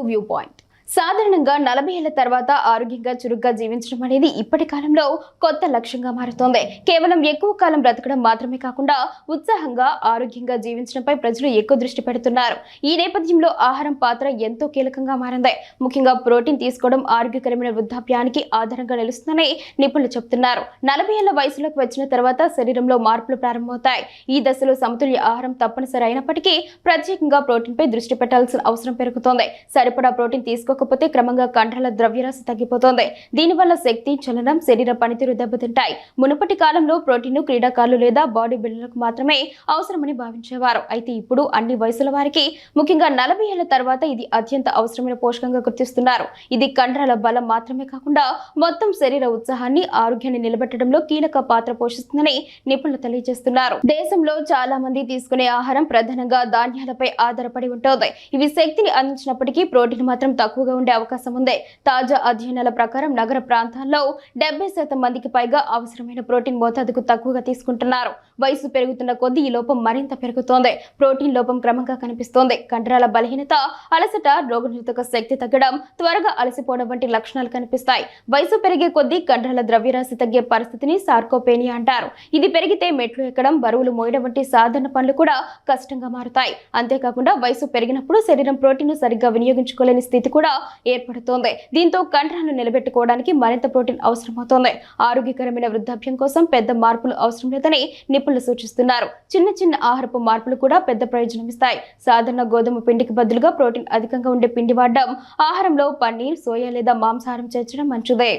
View point. సాధారణంగా 40 ఏళ్ల తర్వాత ఆరోగ్యంగా చురుగ్గా జీవించడం అనేది ఇప్పటి కాలంలో కొత్త లక్ష్యంగా మారుతోంది. కేవలం ఎక్కువ కాలం బ్రతకడం మాత్రమే కాకుండా ఉత్సాహంగా ఆరోగ్యంగా జీవించడంపై ప్రజలు ఎక్కువ దృష్టి పెడుతున్నారు. ఈ నేపథ్యంలో ఆహారం పాత్ర ఎంతో కీలకంగా మారింది. ముఖ్యంగా ప్రోటీన్ తీసుకోవడం ఆరోగ్యకరమైన వృద్ధాప్యానికి ఆధారంగా నిలుస్తుందని నిపుణులు చెబుతున్నారు. 40 ఏళ్ల వయసులోకి వచ్చిన తర్వాత శరీరంలో మార్పులు ప్రారంభమవుతాయి. ఈ దశలో సమతుల్య ఆహారం తప్పనిసరి అయినప్పటికీ ప్రత్యేకంగా ప్రోటీన్ పై దృష్టి పెట్టాల్సిన అవసరం పెరుగుతోంది. సరిపడా ప్రోటీన్ తీసుకోకపోతే క్రమంగా కండరాల ద్రవ్యరాశి తగ్గిపోతోంది. దీనివల్ల శక్తి, చలనం, శరీర పనితీరు దెబ్బతింటాయి. మునుపటి కాలంలో ప్రోటీన్ క్రీడాకారులు లేదా బాడీ బిల్డర్లకు మాత్రమే అవసరమని భావించేవారు. అయితే ఇప్పుడు అన్ని వయసుల వారికి, ముఖ్యంగా 40 ఏళ్ల తర్వాత ఇది అత్యంత అవసరమైన పోషకంగా గుర్తిస్తున్నారు. ఇది కండరాల బలం మాత్రమే కాకుండా మొత్తం శరీర ఉత్సాహాన్ని, ఆరోగ్యాన్ని నిలబెట్టడంలో కీలక పాత్ర పోషిస్తుందని నిపుణులు తెలియజేస్తున్నారు. దేశంలో చాలా మంది తీసుకునే ఆహారం ప్రధానంగా ధాన్యాలపై ఆధారపడి ఉంటుంది. ఇవి శక్తిని అందించినప్పటికీ ప్రోటీన్ మాత్రం తక్కువగా ఉండే అవకాశం ఉంది. తాజా అధ్యయనాల ప్రకారం నగర ప్రాంతాల్లో 70% మందికి పైగా అవసరమైన ప్రోటీన్ మోతాదుకు తక్కువగా తీసుకుంటున్నారు. వయసు పెరుగుతున్న కొద్దీ ఈ లోపం మరింత పెరుగుతోంది. ప్రోటీన్ లోపం క్రమంగా కనిపిస్తోంది. కండరాల బలహీనత, అలసట, రోగనిరోధక శక్తి తగ్గడం, త్వరగా అలసిపోవడం వంటి లక్షణాలు కనిపిస్తాయి. వయసు పెరిగే కొద్దీ కండరాల ద్రవ్యరాశి తగ్గే పరిస్థితిని సార్కోపేనియా అంటారు. ఇది పెరిగితే మెట్లు ఎక్కడం, బరువులు మోయడం వంటి సాధారణ పనులు కూడా కష్టంగా మారుతాయి. అంతేకాకుండా వయసు పెరిగినప్పుడు శరీరం ప్రోటీన్ సరిగ్గా వినియోగించుకోలేని స్థితి కూడా ఏర్పడుతోంది. దీంతో కండరాలను నిలబెట్టుకోవడానికి మరింత ప్రోటీన్ అవసరమవుతోంది. ఆరోగ్యకరమైన వృద్ధాప్యం కోసం పెద్ద మార్పులు అవసరం లేదని నిపుణులు సూచిస్తున్నారు. చిన్న చిన్న ఆహారపు మార్పులు కూడా పెద్ద ప్రయోజనం ఇస్తాయి. సాధారణ గోధుమ పిండికి బదులుగా ప్రోటీన్ అధికంగా ఉండే పిండి వాడడం, ఆహారంలో పన్నీర్, సోయా లేదా మాంసాహారం చేర్చడం మంచిదే.